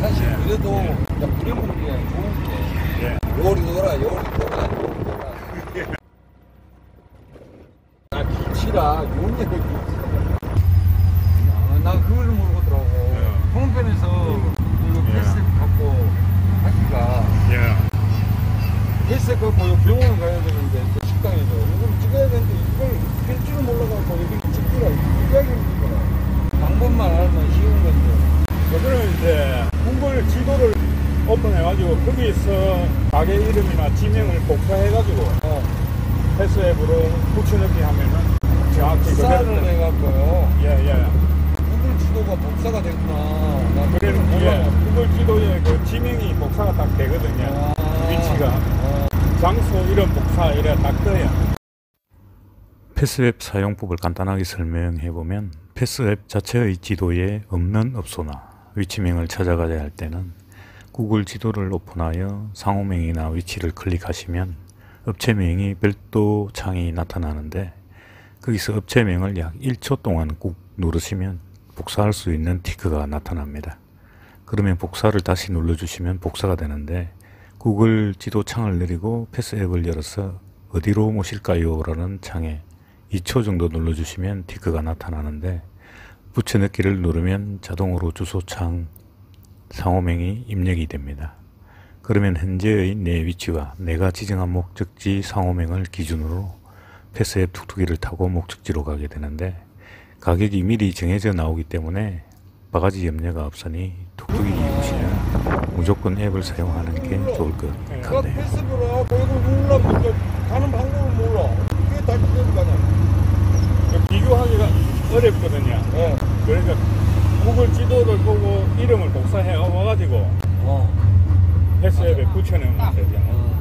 사실 예. 그래도 예. 그냥 부려먹는 게 좋은 게 예. 요리 돌아, 요리 돌아, 요리 돌아. 아, 빛이라 좋은 얘기. 나 그걸 모르더라고. 예. 통편에서 그 예. 패스 갖고 하기가 패스 갖고 병원 가야 되는데 또 식당에서 이걸 찍어야 되는데 이걸 할 줄을 몰라가지고 이걸 찍기가 굉장히 힘들더라. 방법만 알면 쉬운 건데. 그거는 이제 구글 지도를 오픈해가지고 거기서 가게 이름이나 지명을 복사해가지고 패스 앱으로 붙여넣기 하면은 정확히 복사를 해갖고요. 예예. 구글 지도가 복사가 됐구나. 나 그래 그걸 예. 몰라가지고. 구글 지도에 그 지명이 복사가 딱 되거든요. 위치가 장소 이름 복사 이래 딱 떠요. 패스앱 사용법을 간단하게 설명해보면 패스앱 자체의 지도에 없는 업소나 위치명을 찾아가야 할 때는 구글 지도를 오픈하여 상호명이나 위치를 클릭하시면 업체명이 별도 창이 나타나는데 거기서 업체명을 약 1초 동안 꾹 누르시면 복사할 수 있는 티크가 나타납니다. 그러면 복사를 다시 눌러주시면 복사가 되는데 구글 지도 창을 내리고 패스앱을 열어서 어디로 모실까요? 라는 창에 2초 정도 눌러주시면 티크가 나타나는데 붙여넣기를 누르면 자동으로 주소창 상호명이 입력이 됩니다. 그러면 현재의 내 위치와 내가 지정한 목적지 상호명을 기준으로 패스앱 툭툭이를 타고 목적지로 가게 되는데 가격이 미리 정해져 나오기 때문에 바가지 염려가 없으니 툭툭이 이용시면 무조건 앱을 사용하는 게 좋을 것 내가 같네요. 패스를 하고 이걸 누르려면 이제 가는 방법을 몰라. 그게 다 기대니까요. 비교하기가 어렵거든요. 예. 그러니까 구글 지도를 보고 이름을 복사해 와가지고 패스앱에 붙여넣으면 되잖아요.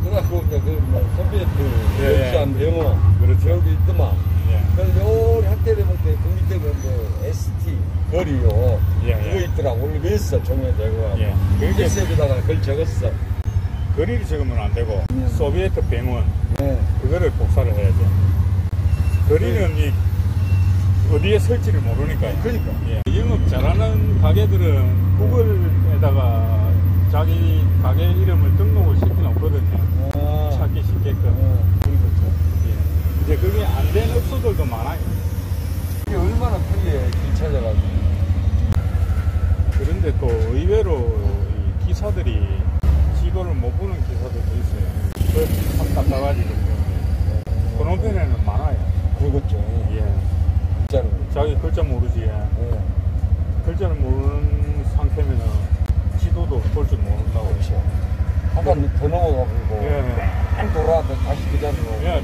그래갖고 이제 그뭐 소비에트 예. 러시안 영어 그렇죠. 여기 있더만. 예. 그래서 요리 학교를 볼 때 그 밑에 그 ST 거리요. 예, 그거 예. 있더라고. 올리겠어 종이에 대고. 예. 그게 패스앱에다가 그걸 적었어. 거리를 적으면 안 되고 소비에트 병원 예. 그거를 복사를 해야죠. 거리는 이 어디에 설지를 모르니까요. 그러니까. 예. 영업 잘하는 가게들은 구글에다가 자기 가게 이름을 등록을 시켜놓거든요. 찾기 쉽게끔. 그리고 예. 이제 그게 안 된 업소들도 많아요. 이게 얼마나 편리해 길 찾아가지고. 그런데 또 의외로 이 기사들이 지도를 못 보는 기사들도 있어요. 그참 답답하지기 때문에. 번호편에는 많아요. 그렇죠. 예. 진짜로. 자기 글자 모르지. 예. 글자를 모르는 상태면은 지도도 볼 줄 모른다고. 그렇죠. 한번 더 넘어가고 예. 한 돌아도 다시 그 자리로. 예.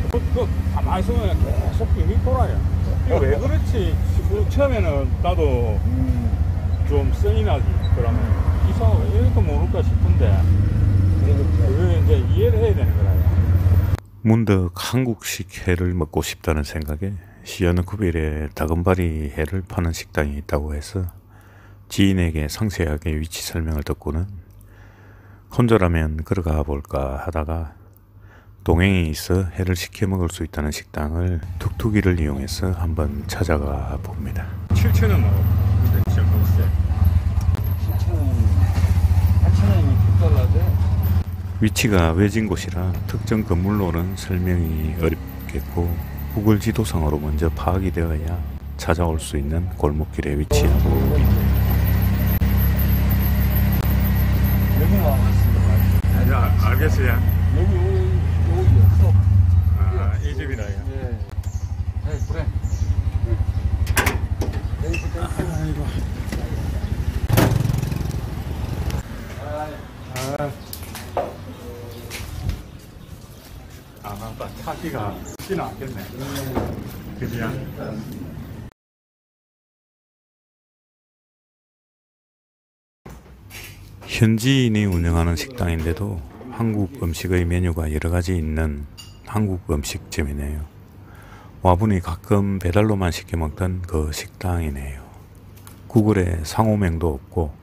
가만히 있으면 계속 빙빙 돌아요. 이거 왜 그렇지? 처음에는 나도 좀 성이 나지. 그러면 이상하게 이것도 모를까 싶은데 그게 이제 이해를 해야 되는 거라요. 문득 한국식 회를 먹고 싶다는 생각에 시어너쿠빌에 다금바리 회를 파는 식당이 있다고 해서 지인에게 상세하게 위치 설명을 듣고는 혼자라면 걸어가 볼까 하다가 동행이 있어 회를 시켜 먹을 수 있다는 식당을 툭툭이를 이용해서 한번 찾아가 봅니다. 7,000원 나오고 진짜 멋있어요. 8,000원이면 6달러죠? 위치가 외진 곳이라 특정 건물로는 설명이 어렵겠고 구글 지도상으로 먼저 파악이 되어야 찾아올 수 있는 골목길에 위치하고 여기 나왔습니다. 야, 알겠어요. 여기였어. 아, 이 집이다. 예. 네, 그래. 아이고. 딱 찾기가 쉽지는 않겠네. 그지야? 현지인이 운영하는 식당인데도 한국 음식의 메뉴가 여러 가지 있는 한국 음식점이네요. 와보니 가끔 배달로만 시켜 먹던 그 식당이네요. 구글에 상호명도 없고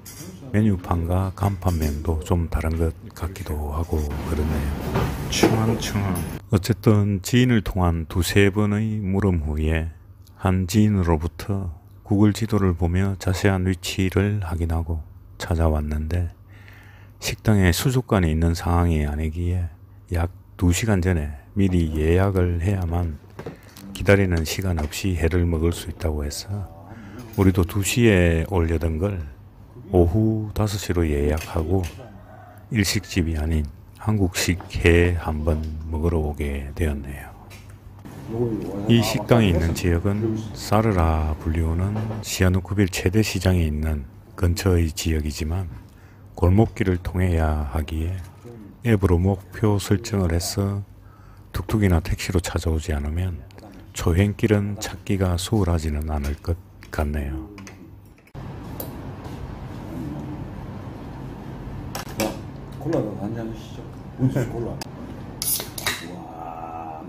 메뉴판과 간판명도 좀 다른 것 같기도 하고 그렇네요. 충황충황. 어쨌든 지인을 통한 두세 번의 물음 후에 한 지인으로부터 구글 지도를 보며 자세한 위치를 확인하고 찾아왔는데 식당에 수족관이 있는 상황이 아니기에 약 2시간 전에 미리 예약을 해야만 기다리는 시간 없이 회를 먹을 수 있다고 해서 우리도 2시에 올려던 걸 오후 5시로 예약하고 일식집이 아닌 한국식 회 한번 먹으러 오게 되었네요. 이 식당이 있는 지역은 사르라 불리우는 시아누쿠빌 최대 시장이 있는 근처의 지역이지만 골목길을 통해야 하기에 앱으로 목표 설정을 해서 툭툭이나 택시로 찾아오지 않으면 초행길은 찾기가 수월하지는 않을 것 같네요. 콜라도 한잔 하시죠. 우주 콜라. 와,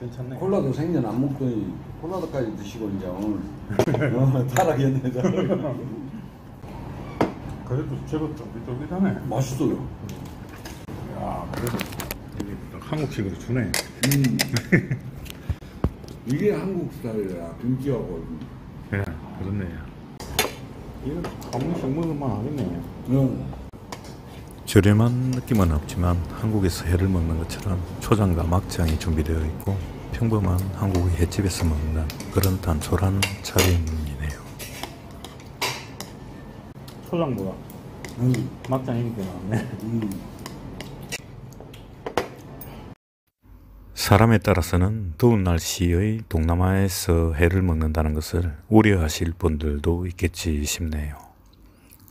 괜찮네. 콜라도 생전 안 먹더니 콜라도까지 드시고 이제 오늘 타락했네. 그래도 제법 쫄깃쫄깃하네. 맛있어요. 야, 그래도 여기 한국식으로 주네. 이게 한국 스타일이라 김치하고. 네, 그렇네요. 이거 한국식 먹을만 하겠네. 저렴한 느낌은 없지만 한국에서 회를 먹는 것처럼 초장과 막장이 준비되어 있고 평범한 한국의 횟집에서 먹는 그런 단촐한 차림이네요. 초장보다 막장이 게 나왔네. 사람에 따라서는 더운 날씨의 동남아에서 회를 먹는다는 것을 우려하실 분들도 있겠지 싶네요.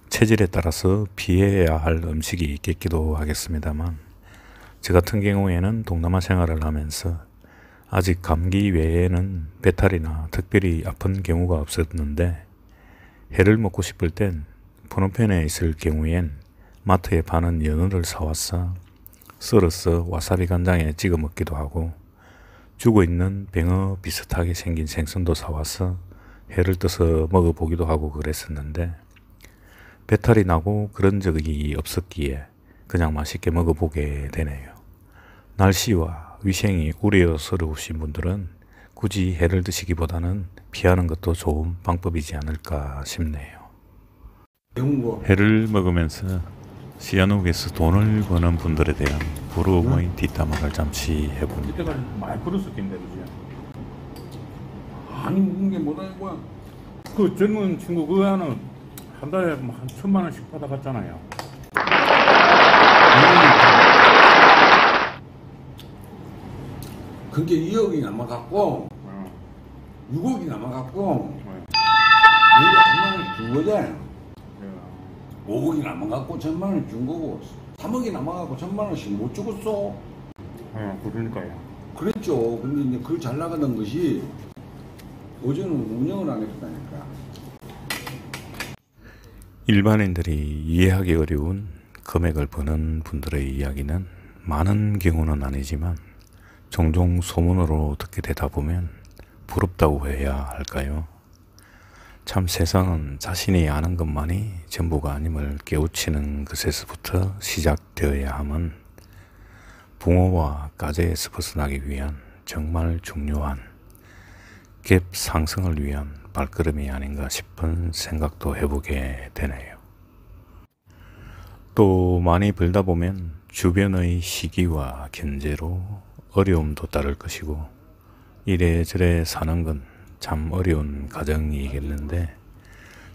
체질에 따라서 피해야 할 음식이 있겠기도 하겠습니다만 저 같은 경우에는 동남아 생활을 하면서 아직 감기 외에는 배탈이나 특별히 아픈 경우가 없었는데 회를 먹고 싶을 땐 프놈펜에 있을 경우엔 마트에 파는 연어를 사와서 썰어서 와사비 간장에 찍어 먹기도 하고 죽어있는 뱅어 비슷하게 생긴 생선도 사와서 회를 떠서 먹어보기도 하고 그랬었는데 배탈이 나고 그런 적이 없었기에 그냥 맛있게 먹어보게 되네요. 날씨와 위생이 우려스러우신 분들은 굳이 회를 드시기보다는 피하는 것도 좋은 방법이지 않을까 싶네요. 회를 먹으면서 시아누크에서 돈을 버는 분들에 대한 부러움의 뒷담화를 잠시 해봅니다. 이때까지 많이 벌었었긴데, 그지? 아니 먹은 게 뭐라는 거야? 그 젊은 친구 그 하는 한 달에 한 1,000만 원씩 받아갔잖아요. 그게 2억이 남아갖고 6억이 남아갖고 우리가 1,000만 원 준 거잖아. 5억이 남아갖고 1,000만 원 준 거고 3억이 남아갖고 1,000만 원씩 못 주겠어. 그러니까요. 그랬죠. 근데 이제 그 잘 나가는 것이 어제는 운영을 안 했다니까. 일반인들이 이해하기 어려운 금액을 버는 분들의 이야기는 많은 경우는 아니지만 종종 소문으로 듣게 되다 보면 부럽다고 해야 할까요? 참 세상은 자신이 아는 것만이 전부가 아님을 깨우치는 것에서부터 시작되어야 함은 붕어와 가재에서 벗어나기 위한 정말 중요한 갭 상승을 위한 발걸음이 아닌가 싶은 생각도 해보게 되네요. 또 많이 벌다 보면 주변의 시기와 견제로 어려움도 따를 것이고 이래저래 사는 건 참 어려운 과정이겠는데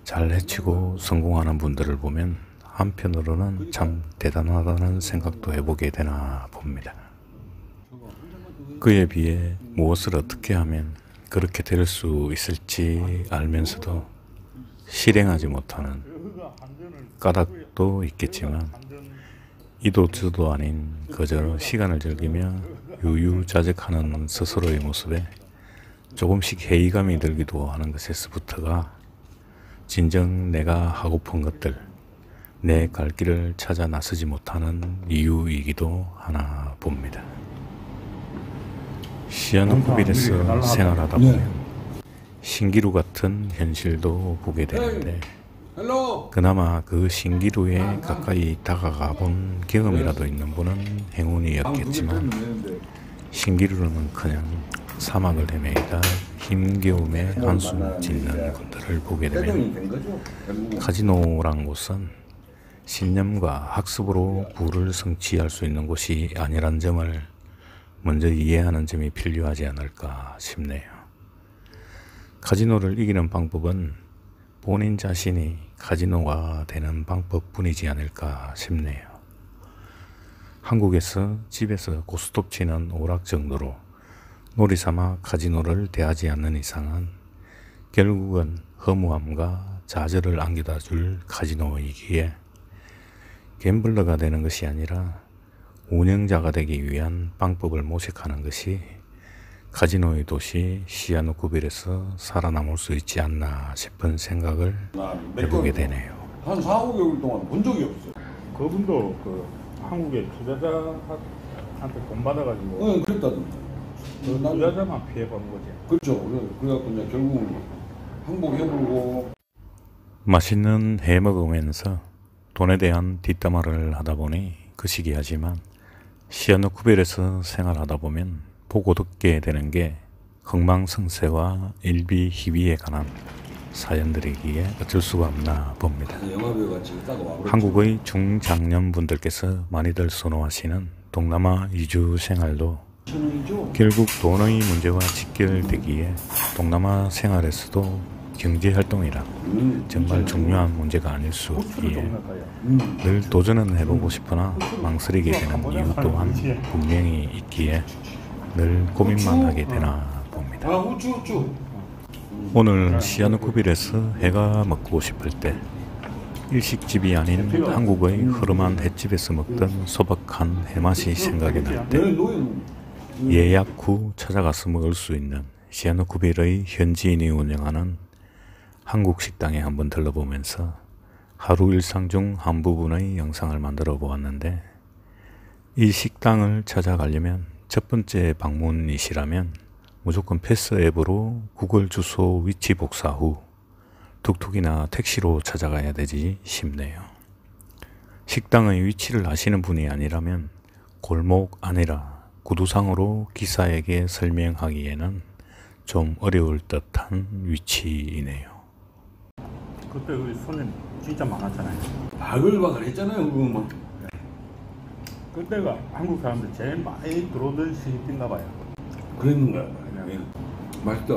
잘 해치고 성공하는 분들을 보면 한편으로는 참 대단하다는 생각도 해보게 되나 봅니다. 그에 비해 무엇을 어떻게 하면 그렇게 될 수 있을지 알면서도 실행하지 못하는 까닭도 있겠지만 이도저도 아닌 그저 시간을 즐기며 유유자적하는 스스로의 모습에 조금씩 회의감이 들기도 하는 것에서부터가 진정 내가 하고픈 것들, 내 갈 길을 찾아 나서지 못하는 이유이기도 하나 봅니다. 시아누쿠빌에서 생활하다 보면 신기루 같은 현실도 보게 되는데 그나마 그 신기루에 가까이 다가가 본 경험이라도 있는 분은 행운이었겠지만 신기루는커녕 사막을 헤매다 힘겨움에 한숨 짓는 분들을 보게 되면 카지노란 곳은 신념과 학습으로 부를 성취할 수 있는 곳이 아니란 점을 먼저 이해하는 점이 필요하지 않을까 싶네요. 카지노를 이기는 방법은 본인 자신이 카지노가 되는 방법뿐이지 않을까 싶네요. 한국에서 집에서 고스톱 치는 오락 정도로 놀이삼아 카지노를 대하지 않는 이상은 결국은 허무함과 좌절을 안겨다 줄 카지노이기에 갬블러가 되는 것이 아니라 운영자가 되기 위한 방법을 모색하는 것이 카지노의 도시 시아누쿠빌에서 살아남을 수 있지 않나 싶은 생각을 해보게 되네요. 한 4, 5개월 동안 본 적이 없어요. 그분도 그 한국의 투자자한테 돈 받아가지고 응, 그랬다던데. 그 투자자만 피해보는 거지. 그렇죠. 그래갖고 이제 결국 항복해보고. 맛있는 해 먹으면서 돈에 대한 뒷담화를 하다 보니 그 시기하지만 시아누쿠빌에서 생활하다 보면 보고 듣게 되는 게 흥망성쇠와 일비희비에 관한 사연들이기에 어쩔 수가 없나 봅니다. 한국의 중장년분들께서 많이들 선호하시는 동남아 이주 생활도 결국 돈의 문제와 직결되기에 동남아 생활에서도 경제활동이란 정말 중요한 문제가 아닐 수 없기에 늘 도전은 해보고 싶으나 망설이게 되는 이유 또한 분명히 있기에 늘 고민만 하게 되나 봅니다. 오늘 시아누쿠빌에서 해가 먹고 싶을 때 일식집이 아닌 한국의 흐름한 횟집에서 먹던 소박한 해맛이 생각이 날 때 예약 후 찾아가서 먹을 수 있는 시아누쿠빌의 현지인이 운영하는 한국 식당에 한번 들러보면서 하루 일상 중 한 부분의 영상을 만들어 보았는데, 이 식당을 찾아가려면 첫 번째 방문이시라면 무조건 패스 앱으로 구글 주소 위치 복사 후 툭툭이나 택시로 찾아가야 되지 싶네요. 식당의 위치를 아시는 분이 아니라면 골목 안이라 구두상으로 기사에게 설명하기에는 좀 어려울 듯한 위치이네요. 그때 우리 손님 진짜 많았잖아요. 바글바글 했잖아요, 그거. 그때가 한국 사람들 제일 많이 들어오던 시기인가 봐요. 그랬는 거야. 그냥. 맛있다.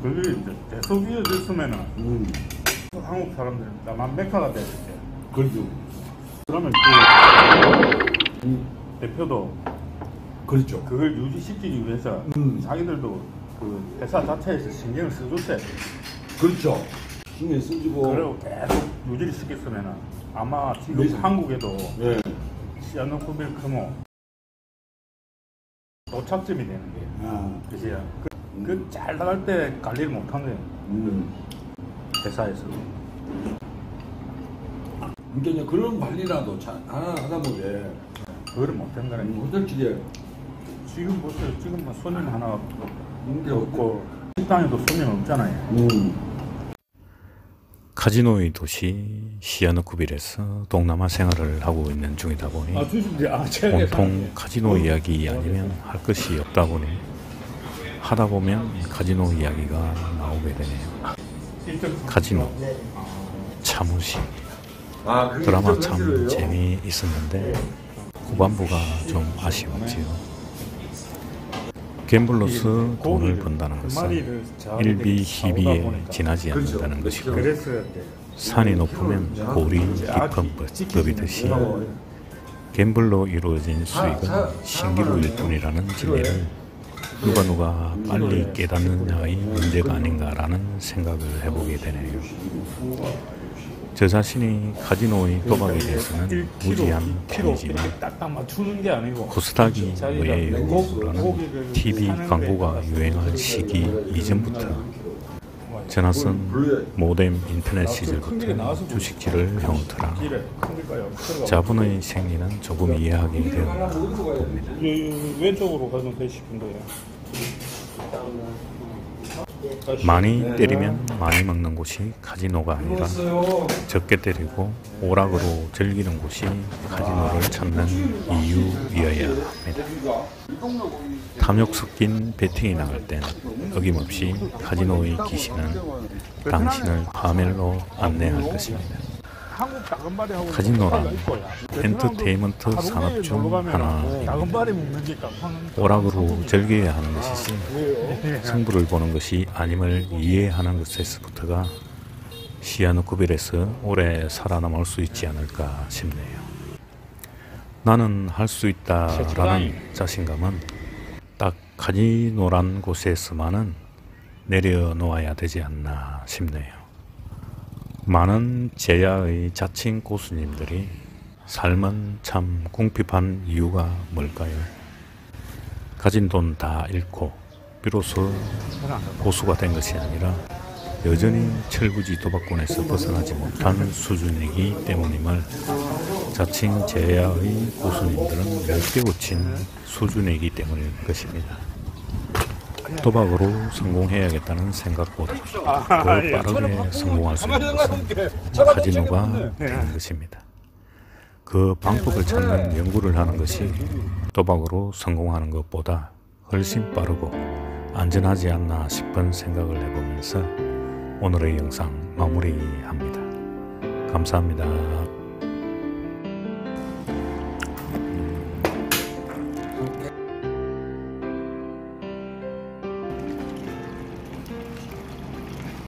그게 이제 계속 이어졌으면은 한국 사람들은 다만 메카가 됐을 때. 그렇죠. 그러면 그 대표도 그렇죠. 그걸 유지시키기 위해서 자기들도 그 회사 자체에서 신경을 써줬어요. 그렇죠. 신경 쓰고. 그리고 계속 유지를 시켰으면은 아마 지금 한국에도 시아누쿠빌 크모 도착점이 되는 거예요. 그치? 그 잘 나갈 때 관리를 못한 거예요. 회사에서. 그러니까 그런 관리라도 하나 하다 보게. 그거를 못한 거라니. 호텔집에 지금 보세요. 지금 뭐 손님 하나 없고 식당에도 손님 없잖아요. 카지노의 도시 시아누쿠빌에서 동남아 생활을 하고 있는 중이다 보니 온통 카지노 이야기 아니면 할 것이 없다 보니 하다 보면 카지노 이야기가 나오게 되네요. 카지노, 차무시, 드라마 참 재미있었는데 후반부가 좀 아쉬웠지요. 갬블로서 돈을 번다는 것은 일비희비에 지나지 않는다는 것이고, 산이 높으면 골이 깊은 법이듯이 갬블로 이루어진 수익은 신기루일 뿐이라는 진리를 누가 빨리 깨닫느냐의 문제가 아닌가라는 생각을 해보게 되네요. 저 자신이 카지노의 도박에 대해서는 무지한 편이지만 코스닥이 왜요라는 TV 광고가 유행할 시기 이전부터 전화선 모뎀 인터넷 시절부터 주식지를 해오더라 자본의 생리는 조금 이해하게 되었나 봅니다. 왼쪽으로 가면 돼 싶은 거예요. 많이 때리면 많이 먹는 곳이 카지노가 아니라 적게 때리고 오락으로 즐기는 곳이 카지노를 찾는 이유이어야 합니다. 탐욕 섞인 배팅이 나갈 땐 어김없이 카지노의 귀신은 당신을 파멸로 안내할 것입니다. 한국 다금바리하고 카지노란 있고요. 엔터테인먼트 하루 산업 종일 중 놀러 가면 하나이고 다금바리 먹는 게 깜빡 오락으로 즐겨야 하는 것이지 승부를 보는 것이 아님을 이해하는 것에서부터가 시아누쿠빌에서 오래 살아남을 수 있지 않을까 싶네요. 나는 할 수 있다라는 자신감은 딱 카지노란 곳에서만은 내려놓아야 되지 않나 싶네요. 많은 제야의 자칭 고수님들이 삶은 참 궁핍한 이유가 뭘까요? 가진 돈 다 잃고 비로소 고수가 된 것이 아니라 여전히 철부지 도박꾼에서 벗어나지 못한 수준이기 때문임을 자칭 제야의 고수님들은 몇 깨우친 수준이기 때문일 것입니다. 도박으로 성공해야겠다는 생각보다 더 빠르게 성공할 수 있는 것은 카지노가 되는 것입니다. 그 방법을 찾는 연구를 하는 것이 도박으로 성공하는 것보다 훨씬 빠르고 안전하지 않나 싶은 생각을 해보면서 오늘의 영상 마무리합니다. 감사합니다.